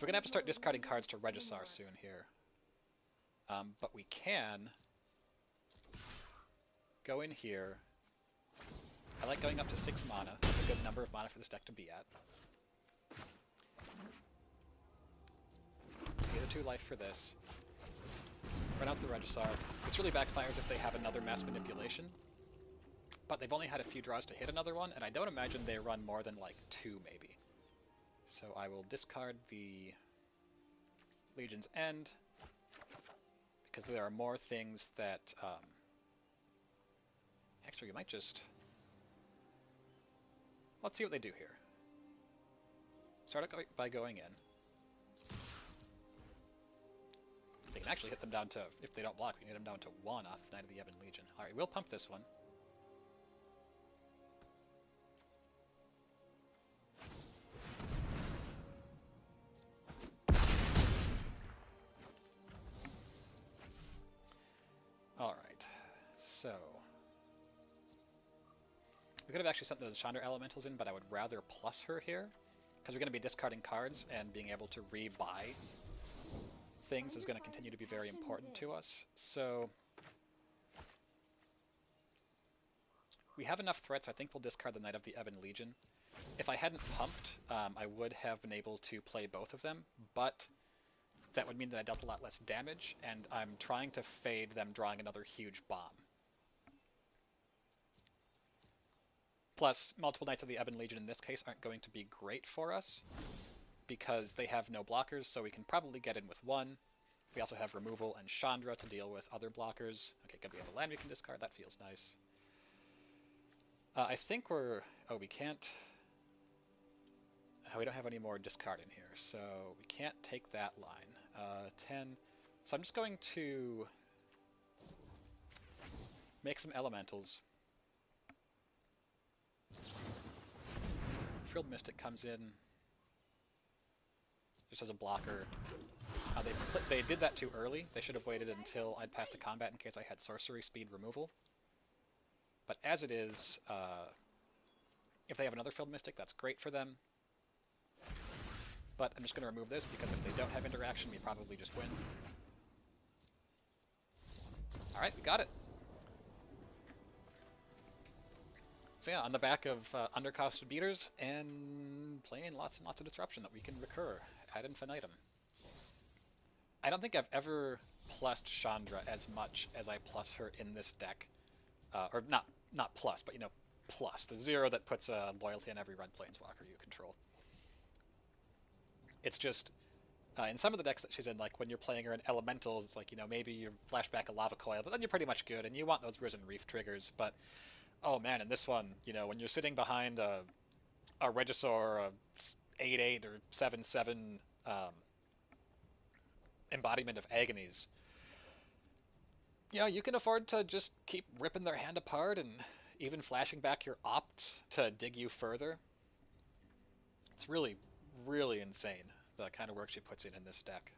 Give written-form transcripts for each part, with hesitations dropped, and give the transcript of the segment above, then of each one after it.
So we're going to have to start discarding cards to Regisar soon here. But we can go in here. I like going up to 6 mana. It's a good number of mana for this deck to be at. Get a 2 life for this. Run out the Regisar. This really backfires if they have another Mass Manipulation. But they've only had a few draws to hit another one, and I don't imagine they run more than like 2 maybe. So I will discard the Legion's End, because there are more things that... Actually, we might just... Let's see what they do here. Start out by going in. They can actually hit them down to, if they don't block, we can hit them down to 1 off Knight of the Ebon Legion. Alright, we'll pump this one. Alright, so... We could have actually sent those Chandra Elementals in, but I would rather plus her here, because we're going to be discarding cards, and being able to rebuy things is going to continue to be very important to us. So we have enough threats. I think we'll discard the Knight of the Ebon Legion. If I hadn't pumped, I would have been able to play both of them, but that would mean that I dealt a lot less damage, and I'm trying to fade them drawing another huge bomb. Plus, multiple Knights of the Ebon Legion in this case aren't going to be great for us, because they have no blockers, so we can probably get in with 1. We also have removal and Chandra to deal with other blockers. Okay, good, we have a land we can discard, that feels nice. I think we're... Oh, we can't... we don't have any more discard in here, so we can't take that line. 10. So I'm just going to make some elementals. Frilled Mystic comes in just as a blocker. They did that too early. They should have waited until I'd passed to combat in case I had sorcery speed removal. But as it is, if they have another Frilled Mystic, that's great for them. But I'm just going to remove this, because if they don't have interaction, we probably just win. Alright, we got it! So yeah, on the back of undercosted beaters, and playing lots and lots of disruption that we can recur ad infinitum. I don't think I've ever plussed Chandra as much as I plus her in this deck. Or not plus, but you know, plus. The 0 that puts a loyalty on every red planeswalker you control. It's just, in some of the decks that she's in, like when you're playing her in Elementals, it's like, you know, maybe you flash back a Lava Coil, but then you're pretty much good, and you want those Risen Reef triggers, but... Oh man, in this one, you know, when you're sitting behind a Regisor, a 8/8 or 7/7 embodiment of Agonies, you know, you can afford to just keep ripping their hand apart and even flashing back your Opts to dig you further. It's really, really insane, the kind of work she puts in this deck.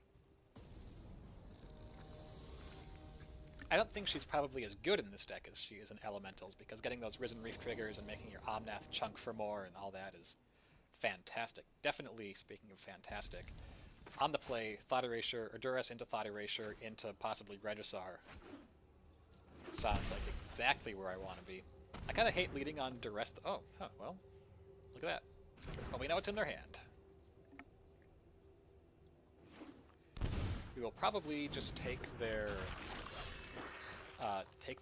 I don't think she's probably as good in this deck as she is in Elementals, because getting those Risen Reef triggers and making your Omnath chunk for more and all that is fantastic. Definitely, speaking of fantastic, on the play, Thought Erasure, or Duress into Thought Erasure into possibly Regisar. Sounds like exactly where I want to be. I kind of hate leading on Duress... Oh, huh, well, look at that. Well, we know it's in their hand. We will probably just take their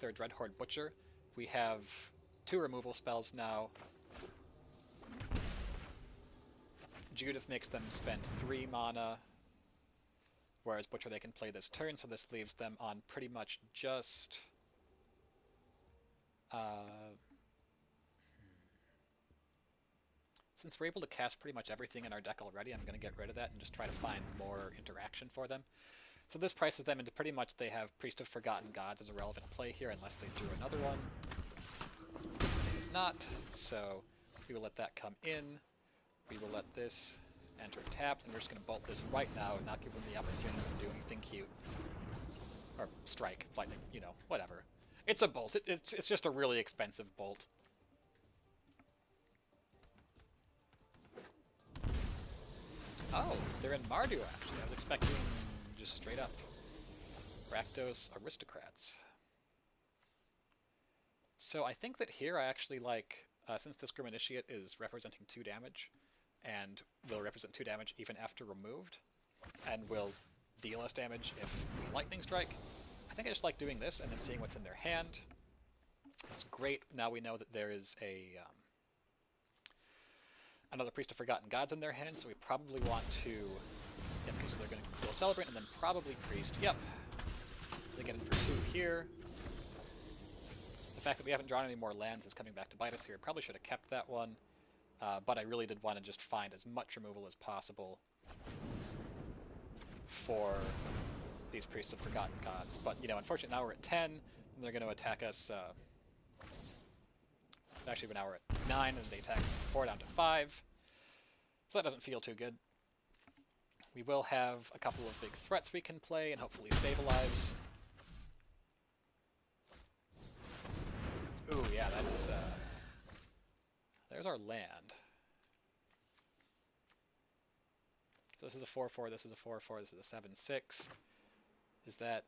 Dreadhorde Butcher. We have 2 removal spells now. Judith makes them spend 3 mana, whereas Butcher they can play this turn, so this leaves them on pretty much just... Since we're able to cast pretty much everything in our deck already, I'm going to get rid of that and just try to find more interaction for them. So this prices them into pretty much they have Priest of Forgotten Gods as a relevant play here, unless they drew another one. Not, so we will let that come in. We will let this enter tapped, and we're just going to bolt this right now and not give them the opportunity to do anything cute. Or strike, lightning, you know, whatever. It's a bolt. It's just a really expensive bolt. Oh, they're in Mardu, actually. I was expecting just straight up Rakdos Aristocrats. So I think that here I actually like, since this Grim Initiate is representing 2 damage, and will represent 2 damage even after removed, and will deal us damage if we Lightning Strike, I think I just like doing this and then seeing what's in their hand. It's great. Now we know that there is another Priest of Forgotten Gods in their hand, so we probably want to... Yep, because they're going to go Celebrate and then probably Priest. Yep. So they get in for 2 here. The fact that we haven't drawn any more lands is coming back to bite us here. Probably should have kept that one, but I really did want to just find as much removal as possible for these Priests of Forgotten Gods. But, you know, unfortunately now we're at 10, and they're going to attack us... Actually, now we're at 9, and they attack 4 down to 5. So that doesn't feel too good. We will have a couple of big threats we can play and hopefully stabilize. Ooh, yeah, that's... there's our land. So this is a 4-4, this is a 4-4, this is a 7-6. Is that...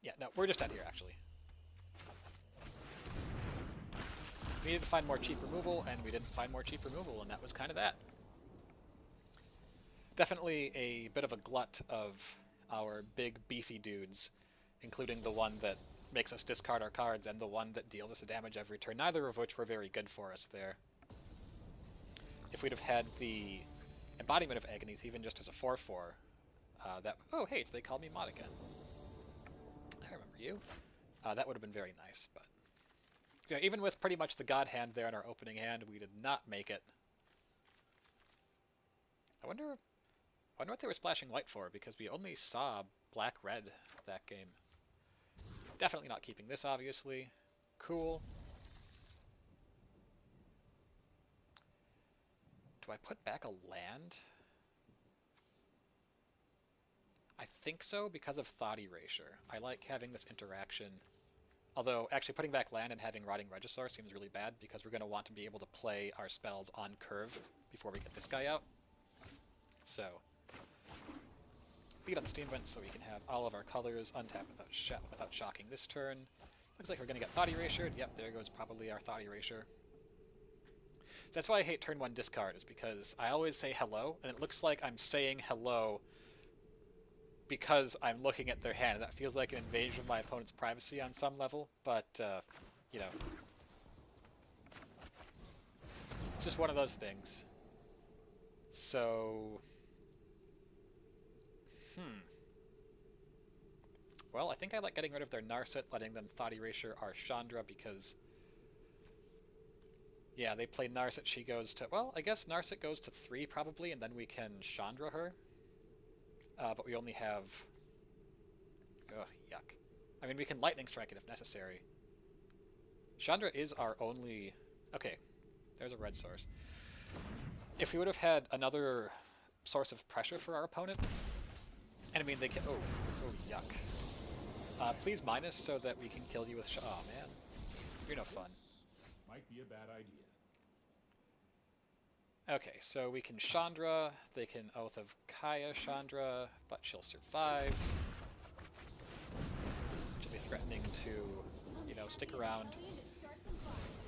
Yeah, no, we're just out here, actually. We needed to find more cheap removal, and we didn't find more cheap removal, and that was kind of that. Definitely a bit of a glut of our big beefy dudes, including the one that makes us discard our cards and the one that deals us a damage every turn, neither of which were very good for us there. If we'd have had the Embodiment of Agonies, even just as a 4-4, that... Oh, hey, it's They Call Me Monica. I remember you. That would have been very nice, but... So yeah, even with pretty much the God hand there in our opening hand, we did not make it. I wonder what they were splashing white for, because we only saw black-red that game. Definitely not keeping this, obviously. Cool. Do I put back a land? I think so, because of Thought Erasure. I like having this interaction. Although, actually putting back land and having Rotting Regisaur seems really bad, because we're going to want to be able to play our spells on curve before we get this guy out. So, lead on Steam Vents so we can have all of our colors untapped without shocking this turn. Looks like we're going to get Thought Erasure. Yep, there goes probably our Thought Erasure. So that's why I hate turn 1 discard, is because I always say hello, and it looks like I'm saying hello because I'm looking at their hand, and that feels like an invasion of my opponent's privacy on some level, but, you know. It's just one of those things. So... Well, I think I like getting rid of their Narset, letting them Thought Erasure our Chandra, because... Yeah, they play Narset, she goes to... Well, I guess Narset goes to 3, probably, and then we can Chandra her. But we only have... Ugh, yuck. I mean, we can Lightning Strike it if necessary. Chandra is our only... Okay, there's a red source. If we would have had another source of pressure for our opponent... And I mean, they can... Oh, yuck. Please minus so that we can kill you with... Oh, man. You're no fun. Might be a bad idea. Okay, so we can Chandra, they can Oath of Kaya Chandra, but she'll survive. She'll be threatening to, you know, stick around,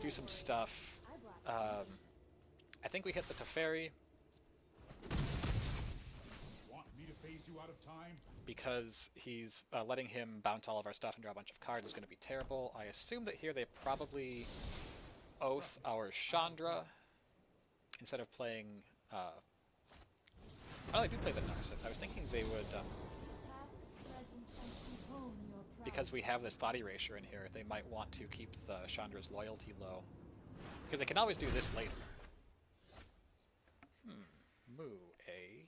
do some stuff. I think we hit the Teferi. Want me to phase you out of time? Because he's letting him bounce all of our stuff and draw a bunch of cards is going to be terrible. I assume that here they probably Oath our Chandra instead of playing... Oh, they do play the Narset. I was thinking they would... because we have this Thought Erasure in here, they might want to keep the Chandra's loyalty low. Because they can always do this later. Moo, eh?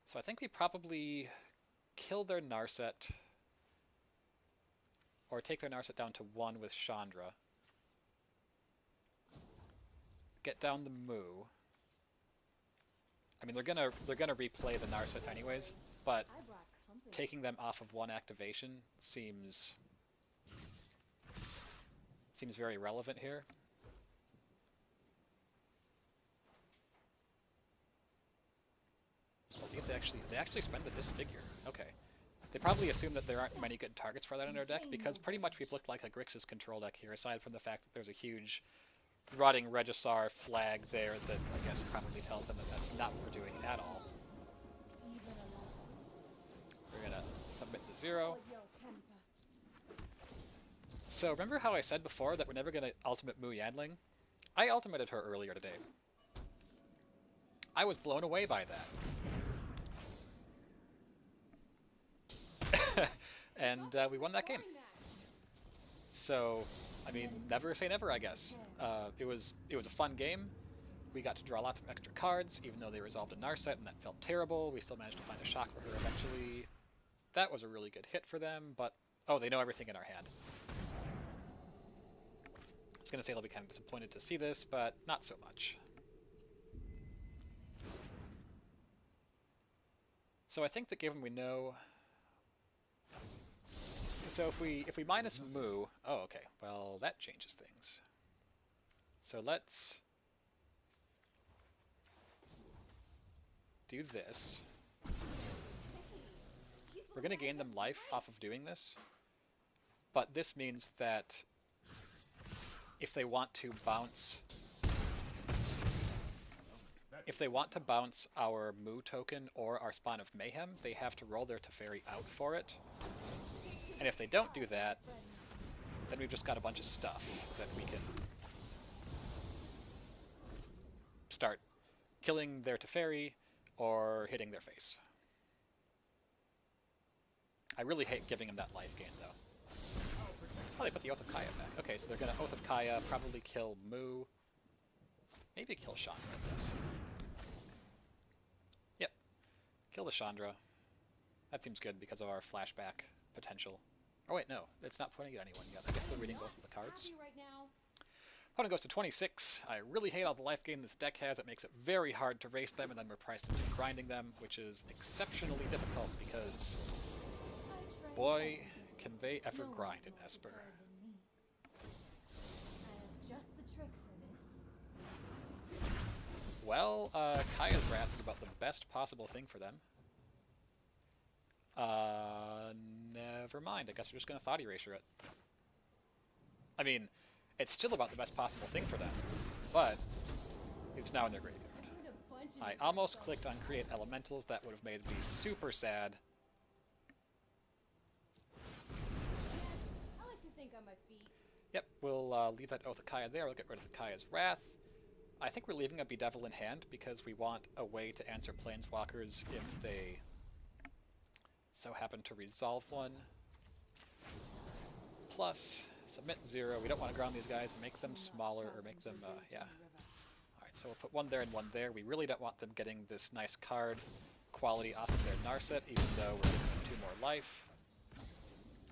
So I think we probably kill their Narset, or take their Narset down to 1 with Chandra. Get down the Moo. I mean, they're gonna replay the Narset anyways, but taking them off of 1 activation seems seems very relevant here. Let's see if they actually spend the disfigure. Okay. They probably assume that there aren't many good targets for that in our deck, because pretty much we've looked like a Grixis control deck here, aside from the fact that there's a huge rotting Regisar flag there that I guess probably tells them that that's not what we're doing at all. We're gonna submit the 0. So remember how I said before that we're never gonna ultimate Mu Yanling? I ultimated her earlier today. I was blown away by that. And we won that game. So, I mean, never say never, I guess. It was a fun game. We got to draw lots of extra cards, even though they resolved a Narset, and that felt terrible. We still managed to find a shock for her eventually. That was a really good hit for them, but... Oh, they know everything in our hand. I was going to say they'll be kind of disappointed to see this, but not so much. So I think that given we know... So if we minus Mu... Oh, okay. Well, that changes things. So let's do this. We're going to gain them life off of doing this. But this means that if they want to bounce... If they want to bounce our Mu token or our Spawn of Mayhem, they have to roll their Teferi out for it. And if they don't do that, then we've just got a bunch of stuff that we can start killing their Teferi or hitting their face. I really hate giving them that life gain, though. Oh, they put the Oath of Kaya back. Okay, so they're going to Oath of Kaya, probably kill Mu. Maybe kill Chandra, I guess. Yep. Kill the Chandra. That seems good because of our flashback potential. Oh wait, no, it's not pointing at anyone yet. I guess they're reading both of the cards. Opponent goes to 26. I really hate all the life gain this deck has. It makes it very hard to race them, and then we're priced into grinding them, which is exceptionally difficult because, boy, can they ever grind in Esper. Well, Kaya's Wrath is about the best possible thing for them. Never mind. I guess we're just going to Thought Erasure it. I mean, it's still about the best possible thing for them, but it's now in their graveyard. I almost clicked on Create Elementals. That would have made me super sad. I like to think on my feet. Yep, we'll leave that Oath of Kaya there. We'll get rid of the Kaya's Wrath. I think we're leaving a Bedevil in hand because we want a way to answer Planeswalkers if they so happen to resolve one. Plus, submit 0. We don't want to ground these guys and make them smaller or make them, yeah. Alright, so we'll put one there and one there. We really don't want them getting this nice card quality off of their Narset, even though we're giving them 2 more life.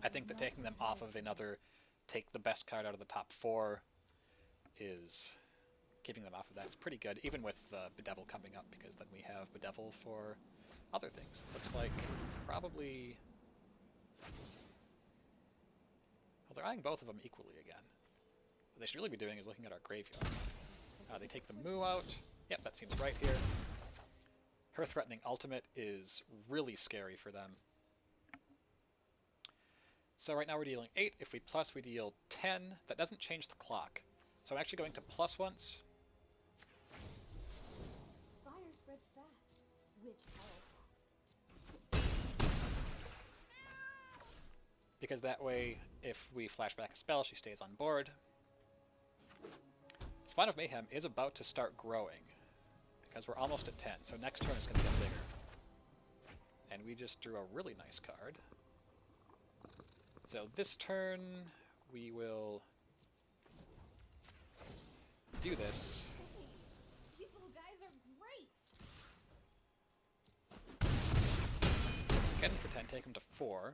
I think that taking them off of another take the best card out of the top 4 is... Keeping them off of that is pretty good, even with Bedevil coming up, because then we have Bedevil for other things. Looks like probably... Well, they're eyeing both of them equally again. What they should really be doing is looking at our graveyard. They take the Mu out. Yep, that seems right here. Her Threatening Ultimate is really scary for them. So right now we're dealing 8. If we plus, we deal 10. That doesn't change the clock. So I'm actually going to plus once. Fire spreads fast. With power. Because that way, if we flash back a spell, she stays on board. Spawn of Mayhem is about to start growing, because we're almost at 10, so next turn is going to get bigger. And we just drew a really nice card. So this turn, we will do this. Hey, these little guys are great. Again, pretend, take him to 4.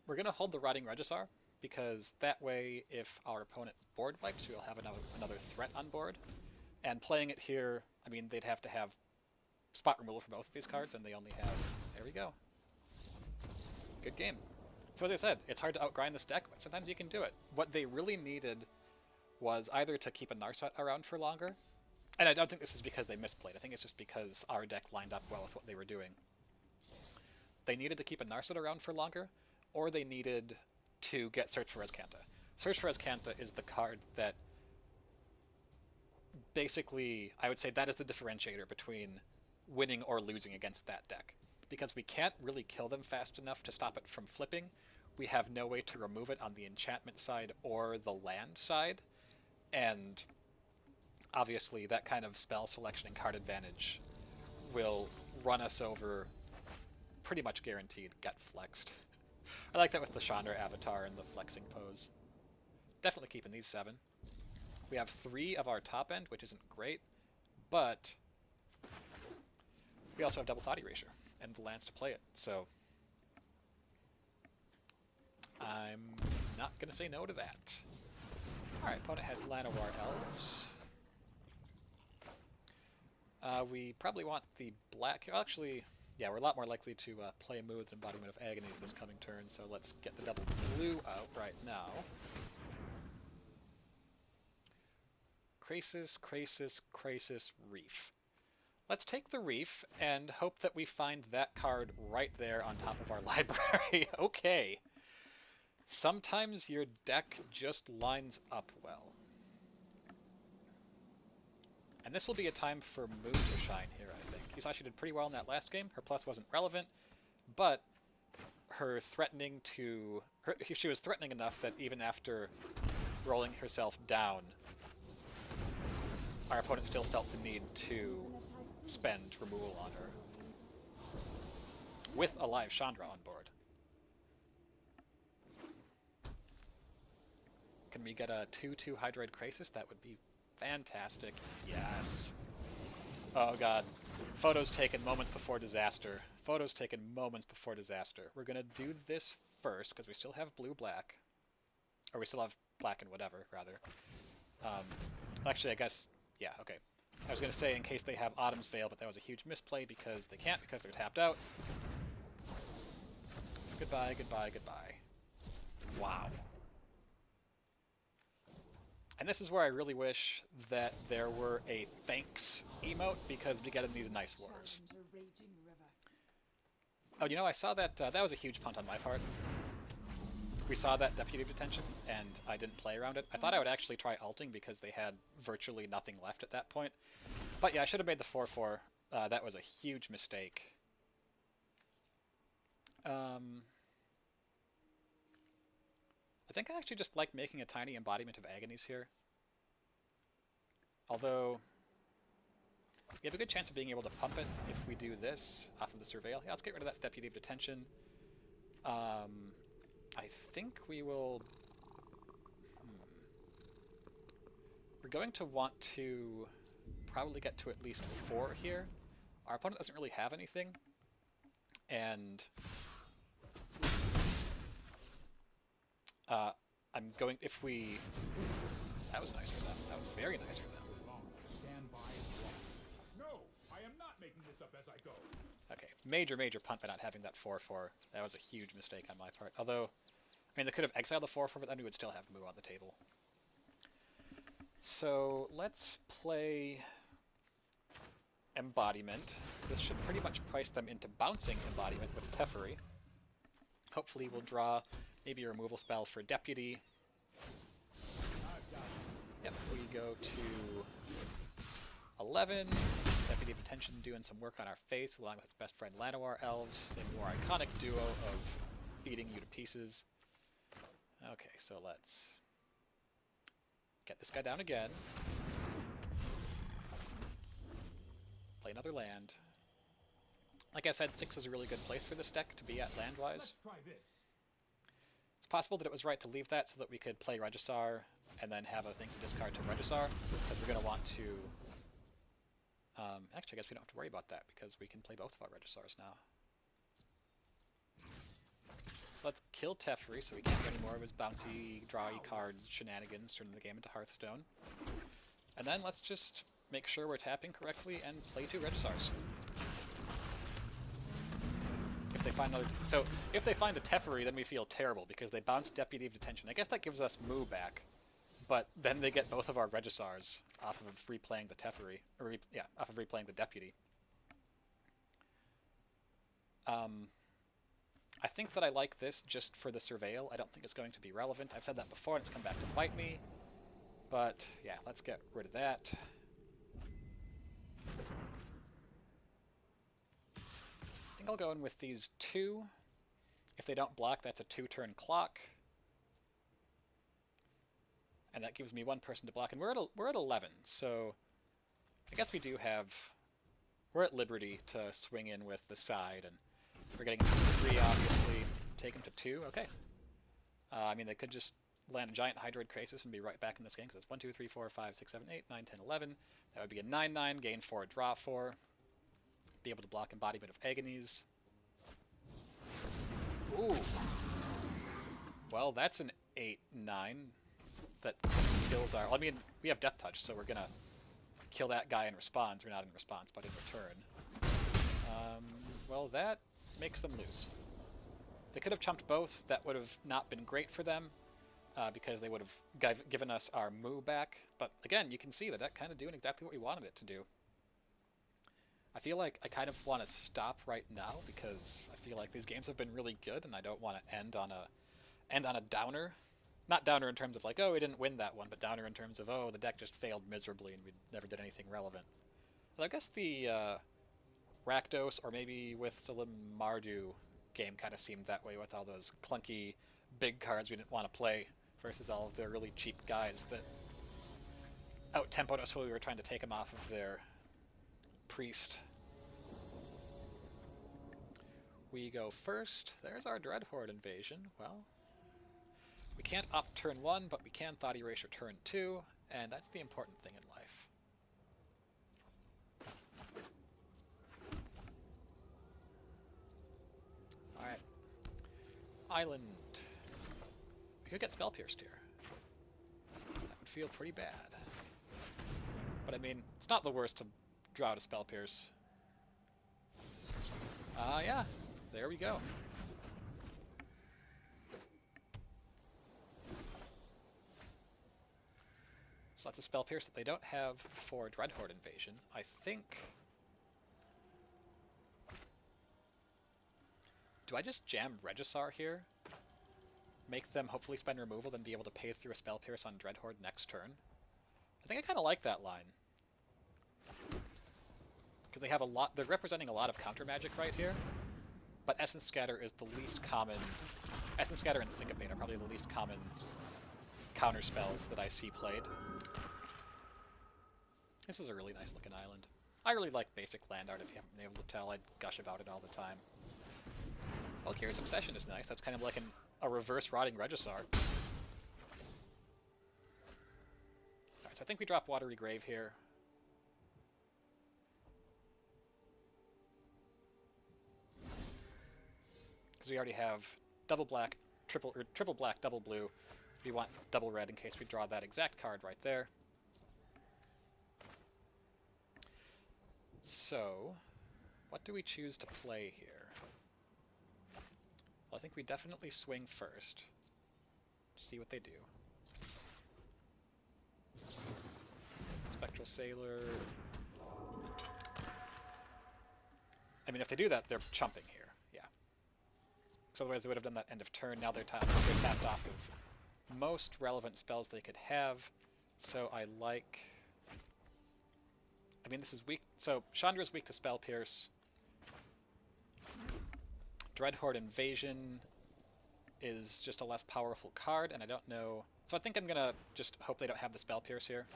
We're going to hold the Rotting Regisar, because that way, if our opponent board wipes, we'll have another threat on board. And playing it here, I mean, they'd have to have spot removal for both of these cards, and they only have... There we go. Good game. So as I said, it's hard to outgrind this deck, but sometimes you can do it. What they really needed was either to keep a Narset around for longer, and I don't think this is because they misplayed. I think it's just because our deck lined up well with what they were doing. They needed to keep a Narset around for longer, or they needed to get Search for Azcanta. Search for Azcanta is the card that basically, I would say that is the differentiator between winning or losing against that deck. Because we can't really kill them fast enough to stop it from flipping, we have no way to remove it on the enchantment side or the land side, and obviously that kind of spell selection and card advantage will run us over, pretty much guaranteed get flexed. I like that with the Chandra avatar and the flexing pose. Definitely keeping these 7. We have 3 of our top end, which isn't great, but we also have double Thought Erasure and the lands to play it, so I'm not going to say no to that. Alright, opponent has Llanowar Elves. We probably want the black... Actually, yeah, we're a lot more likely to play a move with Embodiment of Agonies this coming turn, so let's get the double blue out right now. Krasis, Krasis, Krasis, Reef. Let's take the Reef and hope that we find that card right there on top of our library. Okay. Sometimes your deck just lines up well. And this will be a time for Moon to shine here, I think. You saw she did pretty well in that last game. Her plus wasn't relevant, but her threatening to... she was threatening enough that even after rolling herself down, our opponent still felt the need to spend removal on her. With a live Chandra on board. Can we get a 2/2 Hydroid Krasis? That would be fantastic. Yes. Oh god. Photos taken moments before disaster. Photos taken moments before disaster. We're going to do this first, because we still have blue-black. Or we still have black and whatever, rather. Actually, I guess... yeah, okay. I was going to say in case they have Autumn's Veil, but that was a huge misplay because they can't, because they're tapped out. Goodbye, goodbye, goodbye. Wow. And this is where I really wish that there were a thanks emote, because we get in these nice wars. Oh, you know, I saw that, that was a huge punt on my part. We saw that Deputy of Detention, and I didn't play around it. I thought I would actually try alting because they had virtually nothing left at that point. But yeah, I should have made the 4/4. That was a huge mistake. I think I actually just like making a tiny Embodiment of Agonies here. Although, we have a good chance of being able to pump it if we do this off of the Surveil. Yeah, let's get rid of that Deputy of Detention. I think we will... We're going to want to probably get to at least 4 here. Our opponent doesn't really have anything. And... I'm going... if we... That was nice for them. That was very nice for them. Stand by and watch. No, I am not making this up as I go. Okay, major punt by not having that 4/4. That was a huge mistake on my part. Although, I mean, they could have exiled the 4/4, but then we would still have Moo on the table. So, let's play Embodiment. This should pretty much price them into bouncing Embodiment with Teferi. Hopefully we'll draw maybe a removal spell for Deputy. Yep, we go to 11. Deputy of Detention doing some work on our face, along with its best friend Llanowar Elves, the more iconic duo of beating you to pieces. Okay, so let's get this guy down again. Play another land. Like I said, 6 is a really good place for this deck to be at land-wise. Let's try this. It's possible that it was right to leave that so that we could play Regisar and then have a thing to discard to Regisar, because we're going to want to... actually, I guess we don't have to worry about that, because we can play both of our Regisars now. So let's kill Teferi so we can't do any more of his bouncy, drawy card shenanigans, turning the game into Hearthstone. And then let's just make sure we're tapping correctly and play 2 Regisars. If they find another, so if they find a Teferi, then we feel terrible because they bounce Deputy of Detention. I guess that gives us Moo back, but then they get both of our Regisars off of replaying the Teferi, or yeah, off of replaying the Deputy. I think that I like this just for the Surveil. I don't think it's going to be relevant. I've said that before, and it's come back to bite me. But yeah, let's get rid of that. I think I'll go in with these two. If they don't block, that's a 2-turn clock. And that gives me one person to block. And we're at 11, so I guess we do have... We're at liberty to swing in with the side, and we're getting 3, obviously. Take him to 2, okay. I mean, they could just land a giant Hydroid Crisis and be right back in this game, because it's 1, 2, 3, 4, 5, 6, 7, 8, 9, 10, 11. That would be a 9-9, gain 4, draw 4. Be able to block Embodiment of Agonies. Ooh. Well, that's an 8-9 that kills our... I mean, we have Death Touch, so we're going to kill that guy in response. We're not in response, but in return. Well, that makes them lose. They could have chumped both. That would have not been great for them, because they would have given us our Moo back. But again, you can see that kind of doing exactly what we wanted it to do. I feel like I kind of want to stop right now because I feel like these games have been really good, and I don't want to end on a downer. Not downer in terms of like, oh, we didn't win that one, but downer in terms of, oh, the deck just failed miserably and we never did anything relevant. But I guess the Rakdos, or maybe with Salim Mardu game kind of seemed that way with all those clunky big cards we didn't want to play versus all of the really cheap guys that out-tempoed us while we were trying to take them off of their priest. We go first. There's our Dreadhorde invasion. Well, we can't opt turn 1, but we can Thought Erasure turn 2, and that's the important thing in life. Alright. Island. We could get Spell Pierced here. That would feel pretty bad. But I mean, it's not the worst to draw out a Spell Pierce. Yeah. There we go. So that's a Spell Pierce that they don't have for Dreadhorde Invasion. I think... Do I just jam Regisar here? Make them hopefully spend removal, then be able to pay through a Spell Pierce on Dreadhorde next turn? I think I kind of like that line. Because they have a lot... They're representing a lot of counter magic right here. But Essence Scatter is the least common... Essence Scatter and Syncopate are probably the least common counter spells that I see played. This is a really nice looking island. I really like basic land art. If you haven't been able to tell, I gush about it all the time. Valkyrie's Obsession is nice. That's kind of like a reverse Rotting Regisar. Alright, so I think we drop Watery Grave here. Because we already have double black, triple black, double blue. We want double red in case we draw that exact card right there. So, what do we choose to play here? Well, I think we definitely swing first. See what they do. Spectral Sailor. I mean, if they do that, they're chumping here. Yeah. So otherwise they would have done that end of turn. Now they're tapped off of most relevant spells they could have. So I like... I mean, this is weak. So Chandra's weak to Spell Pierce. Dreadhorde Invasion is just a less powerful card, and I don't know... So I think I'm going to just hope they don't have the Spell Pierce here.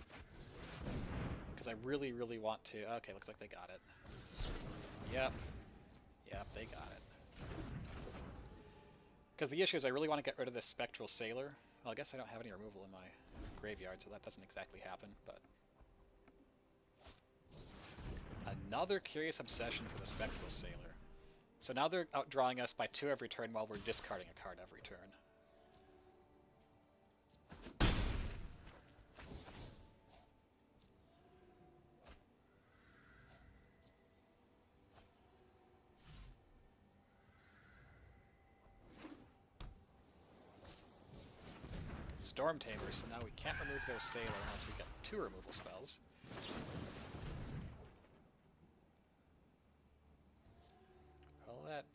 Because I really, really want to... Okay, looks like they got it. Yep. Yep, they got it. Because the issue is I really want to get rid of this Spectral Sailor. Well, I guess I don't have any removal in my graveyard, so that doesn't exactly happen, but... Another Curious Obsession for the Spectral Sailor. So now they're outdrawing us by 2 every turn while we're discarding a card every turn. Storm Tamer, so now we can't remove their Sailor unless we get 2 removal spells. Well, that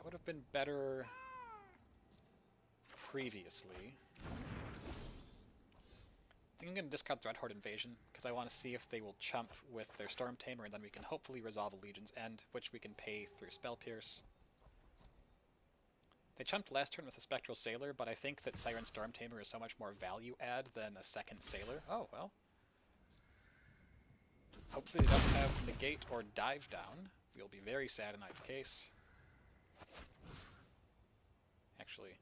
would have been better previously. I think I'm going to discard Dreadhorde Invasion, because I want to see if they will chump with their Storm Tamer, and then we can hopefully resolve a Legion's End, which we can pay through Spell Pierce. They chumped last turn with a Spectral Sailor, but I think that Siren Storm Tamer is so much more value add than a second Sailor. Oh, well. Hopefully they don't have Negate or Dive Down. We'll be very sad in either case. Actually,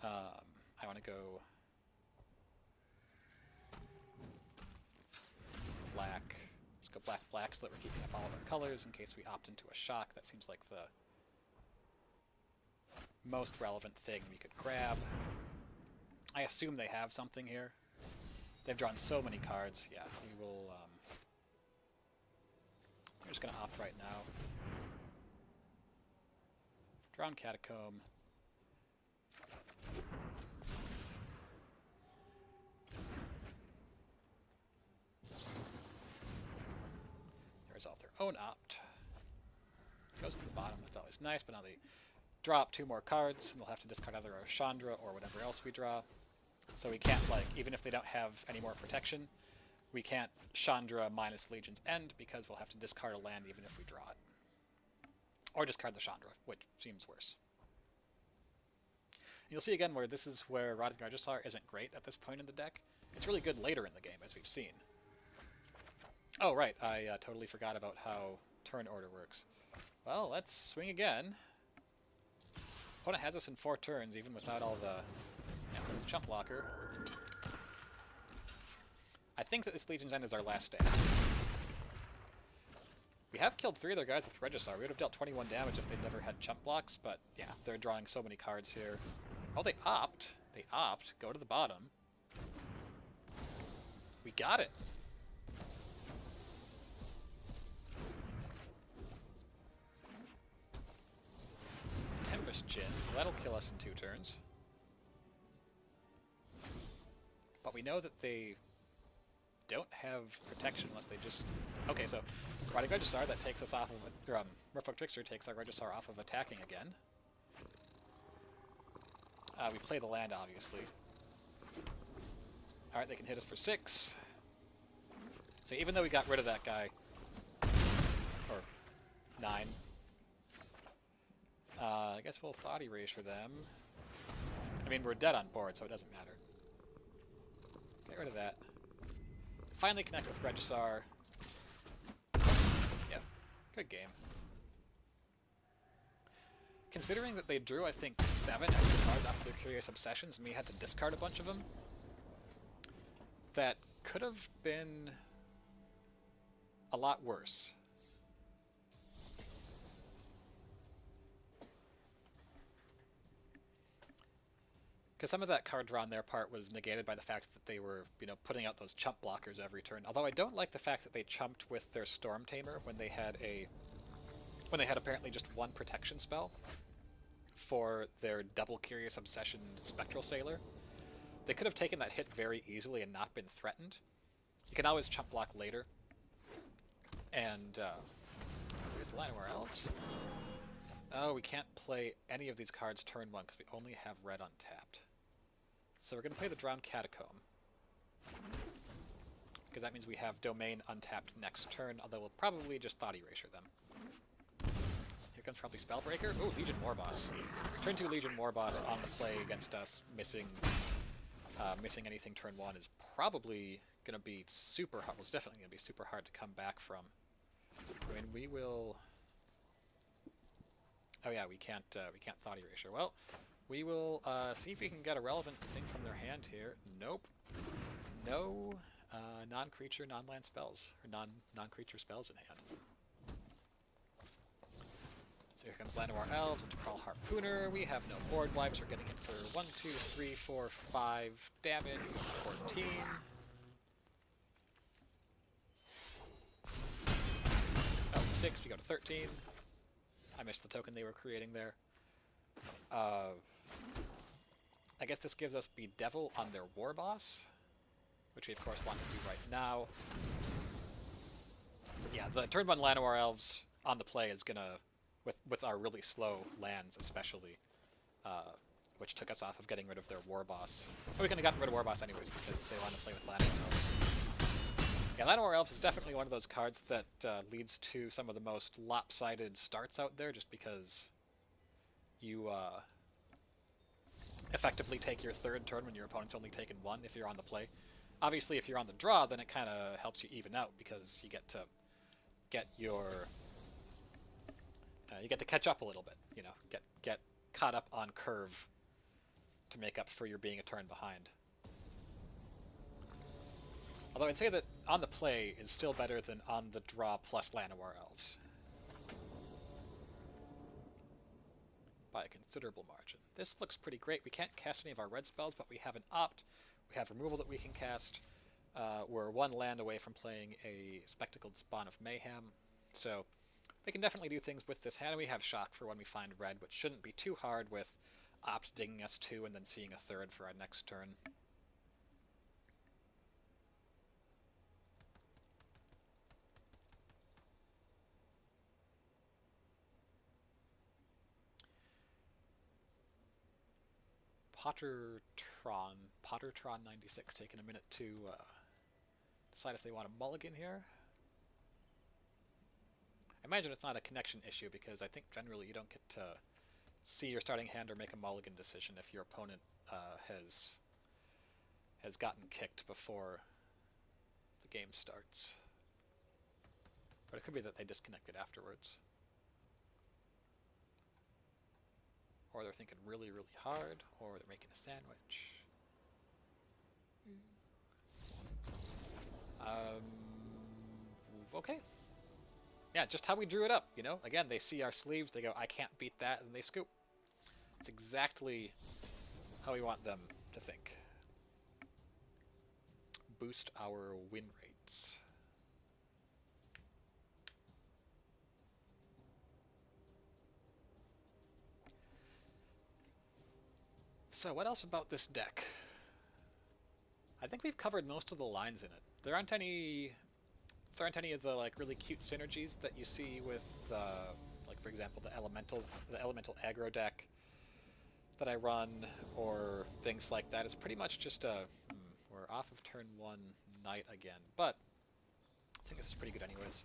I want to go black. Let's go black so that we're keeping up all of our colors in case we opt into a shock. That seems like the most relevant thing we could grab. I assume they have something here. They've drawn so many cards. Yeah, we will... we're just going to opt right now. Drawn Catacomb. They resolve their own opt. Goes to the bottom, that's always nice, but now they drop 2 more cards, and they'll have to discard either our Chandra or whatever else we draw. So we can't, like, even if they don't have any more protection, we can't Chandra minus Legion's End, because we'll have to discard a land even if we draw it. Or discard the Chandra, which seems worse. You'll see again where this is where Rod of Gargisar isn't great at this point in the deck. It's really good later in the game, as we've seen. Oh, right, I totally forgot about how turn order works. Well, let's swing again. Opponent has us in 4 turns, even without all the... Yeah, there's a chump blocker. I think that this Legion's End is our last stand. We have killed 3 of their guys with Regisar. We would have dealt 21 damage if they'd never had chump blocks, but yeah, they're drawing so many cards here. Oh, they opt. They opt. Go to the bottom. We got it. Tempest Chin. That'll kill us in 2 turns. But we know that they don't have protection unless they just... Okay, so Riding Regisar, that takes us off of... Merfolk Trickster takes our Regisar off of attacking again. We play the land, obviously. Alright, they can hit us for 6. So even though we got rid of that guy... Or 9. I guess we'll Thought Erase for them. I mean, we're dead on board, so it doesn't matter. Get rid of that. Finally connect with Regisar. Yep, good game. Considering that they drew, I think, 7 extra cards after their Curious Obsessions, and we had to discard a bunch of them, that could have been a lot worse. Because some of that card draw on their part was negated by the fact that they were, you know, putting out those chump blockers every turn. Although I don't like the fact that they chumped with their Storm Tamer when they had apparently just 1 protection spell for their double Curious Obsession Spectral Sailor. They could have taken that hit very easily and not been threatened. You can always chump block later. And here's the line of our elves. Oh, we can't play any of these cards turn 1 because we only have red untapped. So we're going to play the Drowned Catacomb. Because that means we have Domain untapped next turn, although we'll probably just Thought Erasure them. Here comes probably Spellbreaker. Ooh, Legion Warboss. Turn 2 Legion Warboss on the play against us, missing anything turn 1 is probably going to be super hard. Well, it's definitely going to be super hard to come back from. I mean, we will... Oh yeah, we can't Thought Erasure. Well, we will see if we can get a relevant thing from their hand here. Nope. No non-creature, non-land spells, or non-creature spells in hand. So here comes Land of our Elves into Crawl Harpooner. We have no board wipes. We're getting it for 1, 2, 3, 4, 5 damage. 14. Oh, 6. We go to 13. I missed the token they were creating there. I guess this gives us Bedevil on their War Boss, which we of course want to do right now. Yeah, the turn 1 Llanowar Elves on the play is gonna, with our really slow lands especially, which took us off of getting rid of their War Boss. Well, we could have gotten rid of War Boss anyways because they want to play with Llanowar Elves. Yeah, Llanowar Elves is definitely one of those cards that leads to some of the most lopsided starts out there, just because you effectively take your third turn when your opponent's only taken one if you're on the play. Obviously, if you're on the draw, then it kind of helps you even out because you get to get your you get to catch up a little bit. You know, get caught up on curve to make up for your being a turn behind. Although I'd say that on the play is still better than on the draw plus Llanowar Elves. By a considerable margin. This looks pretty great. We can't cast any of our red spells, but we have an opt. We have removal that we can cast. We're one land away from playing a Spectacled Spawn of Mayhem. So we can definitely do things with this hand. We have shock for when we find red, which shouldn't be too hard with opt dinging us 2 and then seeing a third for our next turn. Pottertron 96 taking a minute to decide if they want a mulligan here. I imagine it's not a connection issue because I think generally you don't get to see your starting hand or make a mulligan decision if your opponent has gotten kicked before the game starts. But it could be that they disconnected afterwards. Or they're thinking really, really hard, or they're making a sandwich. Okay. Yeah, just how we drew it up, you know? Again, they see our sleeves, they go, I can't beat that, and they scoop. It's exactly how we want them to think. Boost our win rates. So what else about this deck? I think we've covered most of the lines in it. There aren't any of the like really cute synergies that you see with like for example the elemental aggro deck that I run, or things like that. It's pretty much just a we're off of turn 1 Knight again, but I think this is pretty good anyways.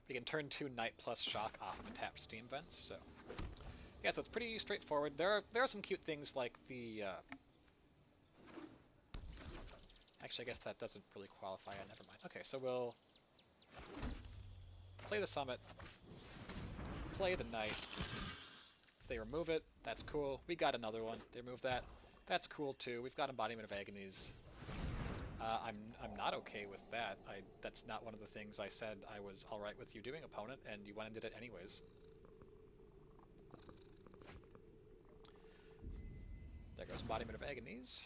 We can turn 2 Knight plus shock off of a tapped Steam Vents, so yeah, so it's pretty straightforward. There are some cute things like the actually, I guess that doesn't really qualify. Never mind. Okay, so we'll play the Summit, play the Knight. If they remove it, that's cool. We got another one. They remove that. That's cool too. We've got Embodiment of Agonies. I'm not okay with that. That's not one of the things I said I was all right with you doing, opponent, and you went and did it anyways. There goes Embodiment of Agonies.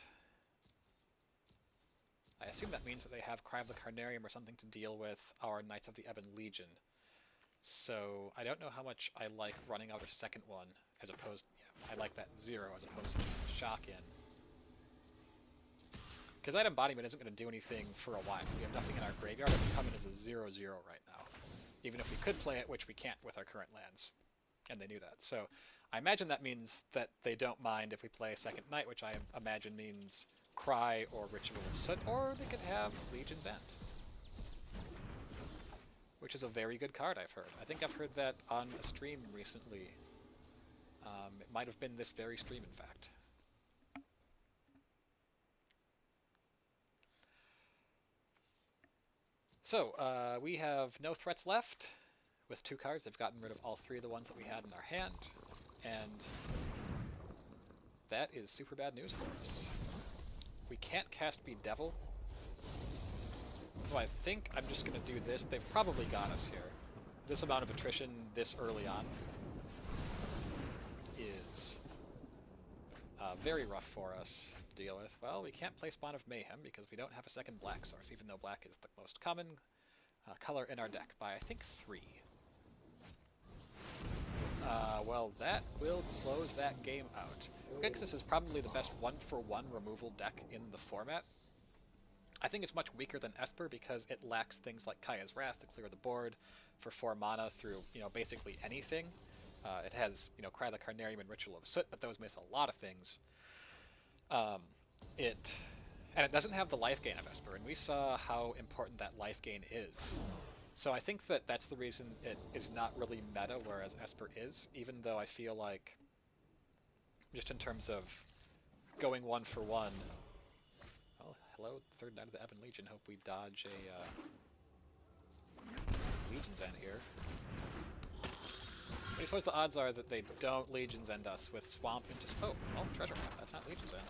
I assume that means that they have Cry of the Carnarium or something to deal with our Knights of the Ebon Legion. So I don't know how much I like running out a second one as opposed... Yeah, I like that 0 as opposed to just shock in. Because that Embodiment isn't going to do anything for a while. We have nothing in our graveyard. It would come in as a 0/0 right now. Even if we could play it, which we can't with our current lands. And they knew that. So I imagine that means that they don't mind if we play a second Knight, which I imagine means Cry or Ritual of Soot, or they could have Legion's End, which is a very good card, I've heard. I think I've heard that on a stream recently. It might have been this very stream, in fact. So, we have no threats left. With 2 cards, they've gotten rid of all 3 of the ones that we had in our hand, and that is super bad news for us. We can't cast Bedevil, so I think I'm just going to do this. They've probably got us here. This amount of attrition this early on is very rough for us to deal with. Well, we can't play Spawn of Mayhem because we don't have a second black source, even though black is the most common color in our deck by, I think, 3. Well, that will close that game out. Grixis is probably the best one-for-one removal deck in the format. I think it's much weaker than Esper because it lacks things like Kaya's Wrath to clear the board for 4 mana through, basically anything. It has, Cry the Carnarium and Ritual of Soot, but those miss a lot of things. It doesn't have the life gain of Esper, and we saw how important that life gain is. So I think that that's the reason it is not really meta, whereas Esper is, even though I feel like, just in terms of going one for one... Oh, hello, third Knight of the Ebon Legion. Hope we dodge a Legion's End here. I suppose the odds are that they don't Legion's End us with Swamp and just... Oh, well, Treasure Map. That's not Legion's End.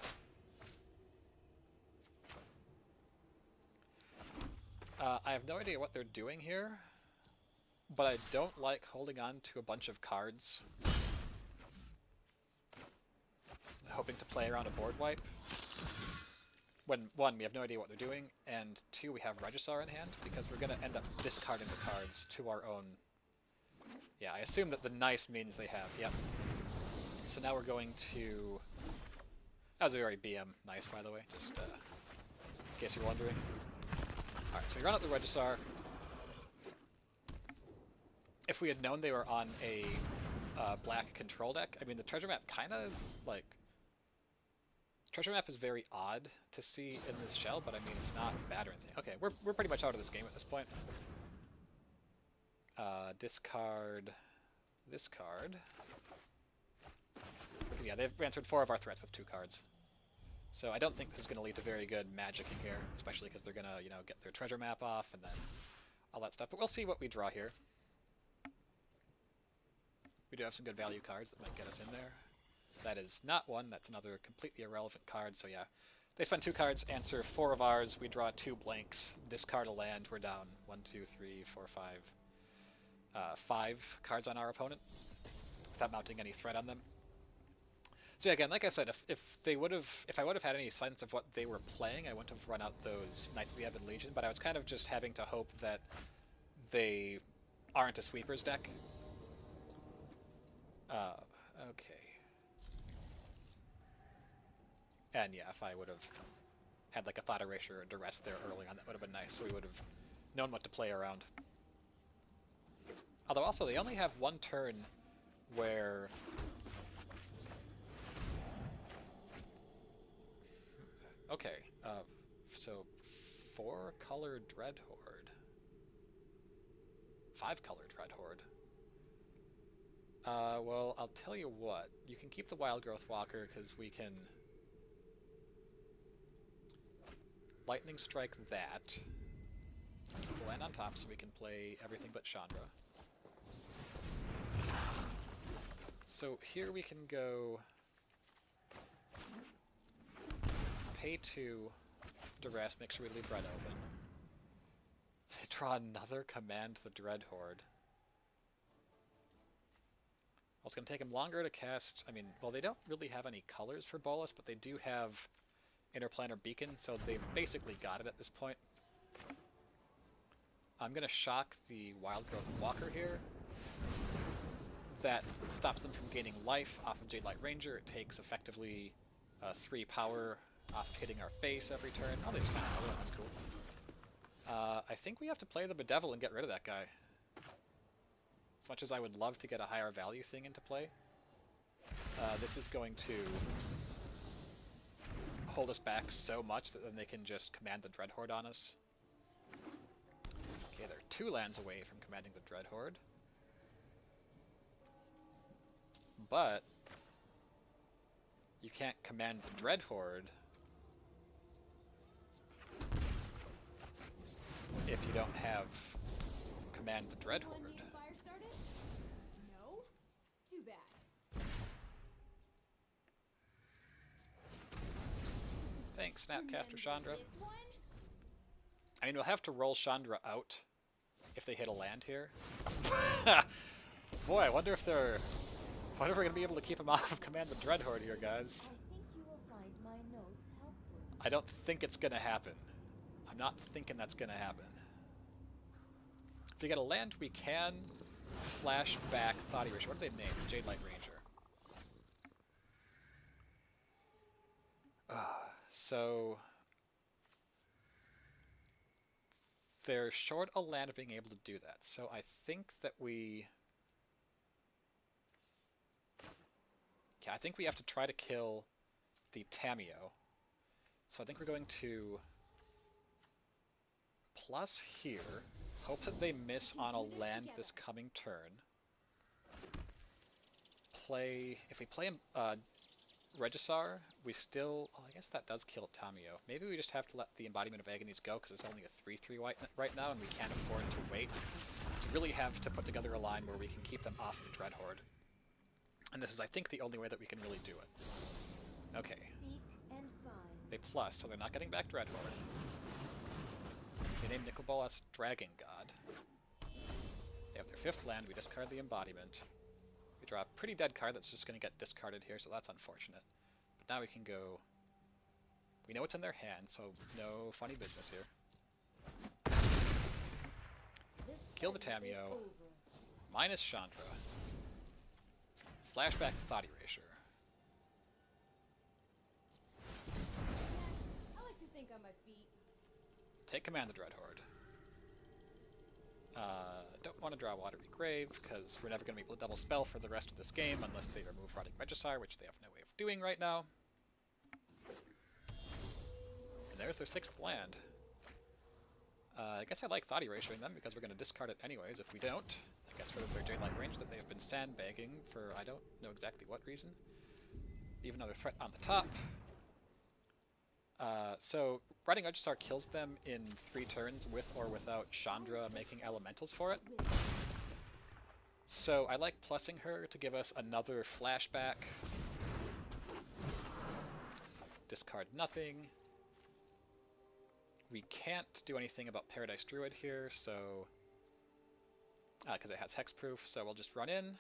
I have no idea what they're doing here, but I don't like holding on to a bunch of cards, hoping to play around a board wipe. When, 1, we have no idea what they're doing, and 2, we have Regisar in hand, because we're going to end up discarding the cards to our own... Yeah, I assume that the nice means they have, yep. So now we're going to... That was a very BM nice, by the way, just in case you're wondering. Alright, so we run out the Regisar. If we had known they were on a black control deck, I mean, the treasure map kind of, like... Treasure map is very odd to see in this shell, but I mean, it's not bad or anything. Okay, we're pretty much out of this game at this point. Discard this card. Because, yeah, they've answered 4 of our threats with 2 cards. So I don't think this is going to lead to very good magicking here, especially because they're going to, get their treasure map off and then all that stuff. But we'll see what we draw here. We do have some good value cards that might get us in there. That is not one. That's another completely irrelevant card. So yeah, they spend 2 cards, answer 4 of ours. We draw 2 blanks, discard a land. We're down 1, 2, 3, 4, 5. 5 cards on our opponent without mounting any threat on them. So yeah, again, like I said, if I would have had any sense of what they were playing, I wouldn't have run out those Knights of the Ebon Legion. But I was kind of just having to hope that they aren't a sweepers deck. Okay. And yeah, if I would have had like a Thought Erasure or Duress there early on, that would have been nice, so we would have known what to play around. Although also, they only have 1 turn where... Okay, so 4-color Dreadhorde. 5-color Dreadhorde. Well, I'll tell you what. You can keep the Wild Growth Walker, because we can... Lightning Strike that. Keep the land on top so we can play everything but Chandra. So here we can go... Pay 2, Duress, make sure we leave red open. They draw another Command the Dreadhorde. Well, it's going to take them longer to cast... I mean, well, they don't really have any colors for Bolas, but they do have Interplanar Beacon, so they've basically got it at this point. I'm going to shock the Wild Growth Walker here. That stops them from gaining life off of Jadelight Ranger. It takes effectively 3 power off of hitting our face every turn. Oh, they just found another one. That's cool. I think we have to play the Bedevil and get rid of that guy. As much as I would love to get a higher value thing into play, this is going to hold us back so much that then they can just command the Dreadhorde on us. Okay, they're 2 lands away from commanding the Dreadhorde. But you can't command the Dreadhorde if you don't have command the Dreadhorde. Anyone need a fire started? No? Too bad. Thanks, Snapcaster Chandra. This one? I mean, we'll have to roll Chandra out if they hit a land here. Boy, I wonder if we're going to be able to keep him off of Command the Dreadhorde here, guys. I think you will find my notes helpful. I don't think it's going to happen. I'm not thinking that's going to happen. If we get a land, we can Flashback Thought Erasure. What did they name? Jade Light Ranger. So they're short a land of being able to do that. So I think that I think we have to try to kill the Tameo. So I think we're going to plus here, hope that they miss on a land this coming turn. If we play Regisar, we still... Oh, I guess that does kill Tameo. Maybe we just have to let the Embodiment of Agonies go, because it's only a 3/3 white right now, and we can't afford to wait. So we really have to put together a line where we can keep them off of Dreadhorde. And this is, I think, the only way that we can really do it. Okay. They plus, so they're not getting back Dreadhorde. They name Nicol Bolas Dragon God. They have their 5th land, we discard the Embodiment. We draw a pretty dead card that's just going to get discarded here, so that's unfortunate. But now we can go... We know what's in their hand, so no funny business here. Kill the Tameo. Minus Chandra. Flashback Thought Erasure. I like to think on my feet. Take command of the Dreadhorde. Don't want to draw Watery Grave, because we're never going to be able to double spell for the rest of this game unless they remove Rotting Regisar, which they have no way of doing right now. And there's their 6th land. I guess I like Thought Erasuring them, because we're going to discard it anyways. If we don't, that gets rid of their Jade Light Range that they've been sandbagging for I don't know exactly what reason. Even though they're threat on the top. So, Rotting Regisar kills them in 3 turns with or without Chandra making elementals for it. So, I like plussing her to give us another flashback. Discard nothing. We can't do anything about Paradise Druid here, so... because it has hexproof, so we'll just run in.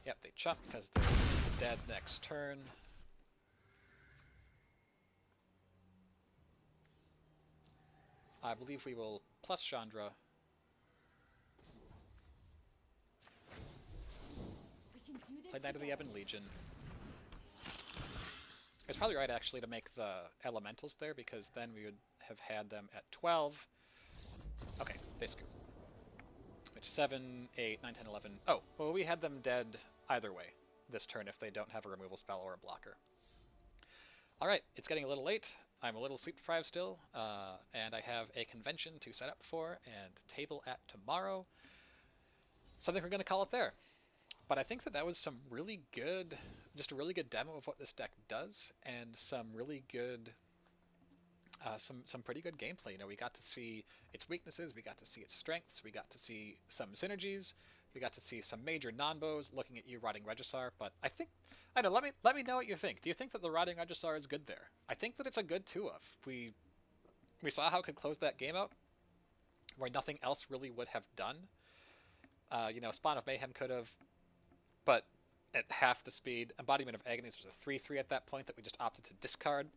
Yep, they chop because they're dead next turn. I believe we will plus Chandra. Play Knight of the Ebon Legion. It's probably right, actually, to make the elementals there, because then we would have had them at 12. Okay, they screw. Which 7, 8, 9, 10, 11. Oh, well, we had them dead either way this turn if they don't have a removal spell or a blocker. Alright, it's getting a little late. I'm a little sleep deprived still, and I have a convention to set up for and table at tomorrow. So I think we're going to call it there. But I think that that was some really good, just a really good demo of what this deck does, and some really good, some pretty good gameplay. You know, we got to see its weaknesses, we got to see its strengths, we got to see some synergies, we got to see some major non-bows. Looking at you, Rotting Regisar. But I think, I don't know. Let me know what you think. Do you think that the Rotting Regisar is good there? I think that it's a good 2-of. We saw how it could close that game out, where nothing else really would have done. You know, Spawn of Mayhem could have, but at half the speed. Embodiment of Agonies was a 3/3 at that point that we just opted to discard.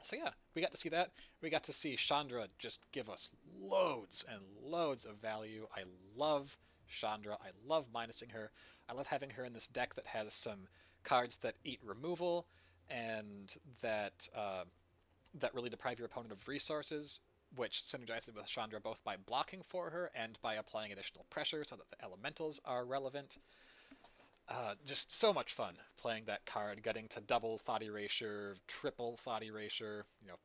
So yeah, we got to see that. We got to see Chandra just give us loads and loads of value. I love Chandra. I love minusing her. I love having her in this deck that has some cards that eat removal and that that really deprive your opponent of resources, which synergizes with Chandra both by blocking for her and by applying additional pressure so that the elementals are relevant. Just so much fun playing that card, getting to double Thought Erasure, triple Thought Erasure. You know,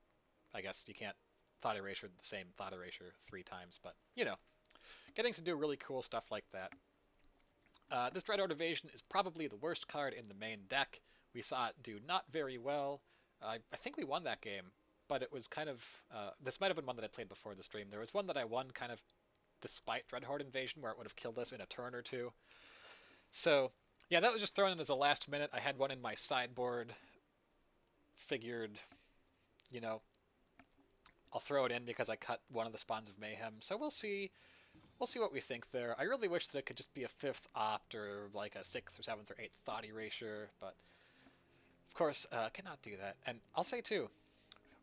I guess you can't Thought Erasure the same Thought Erasure 3 times, but, you know, getting to do really cool stuff like that. This Dreadhorde Evasion is probably the worst card in the main deck. We saw it do not very well. I think we won that game, but it was kind of... this might have been one that I played before the stream. There was one that I won kind of despite Dreadhorde Invasion, where it would have killed us in a turn or 2. So... yeah, that was just thrown in as a last minute. I had one in my sideboard. Figured, you know, I'll throw it in because I cut one of the Spawns of Mayhem. So we'll see. We'll see what we think there. I really wish that it could just be a 5th opt or like a 6th or 7th or 8th Thought Erasure, but of course, cannot do that. And I'll say too,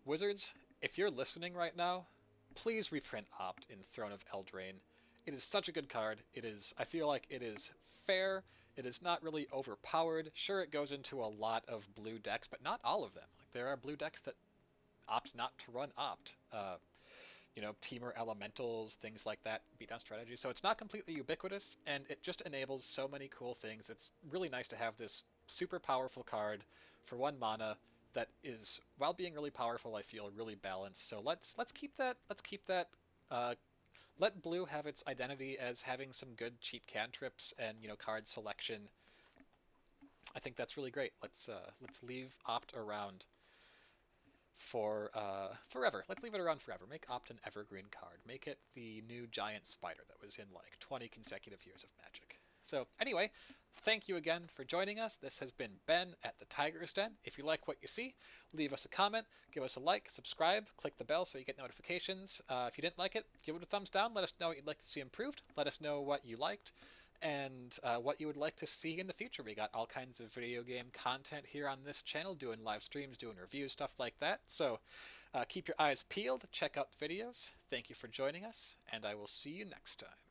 Wizards, if you're listening right now, please reprint Opt in Throne of Eldraine. It is such a good card. I feel like it is fair. It is not really overpowered. Sure, it goes into a lot of blue decks, but not all of them. Like, there are blue decks that opt not to run Opt. Teamer elementals, things like that, beatdown strategy. So it's not completely ubiquitous, and it just enables so many cool things. It's really nice to have this super powerful card for 1 mana that is, while being really powerful, I feel really balanced. So let's keep that. Let's keep that. Let blue have its identity as having some good cheap cantrips and card selection. I think that's really great. Let's leave Opt around for forever. Let's leave it around forever. Make Opt an evergreen card. Make it the new giant spider that was in like 20 consecutive years of Magic. So anyway, thank you again for joining us. This has been Ben at the Tiger's Den. If you like what you see, leave us a comment, give us a like, subscribe, click the bell so you get notifications. If you didn't like it, give it a thumbs down. Let us know what you'd like to see improved. Let us know what you liked and what you would like to see in the future. We got all kinds of video game content here on this channel, doing live streams, doing reviews, stuff like that. So keep your eyes peeled, check out the videos. Thank you for joining us, and I will see you next time.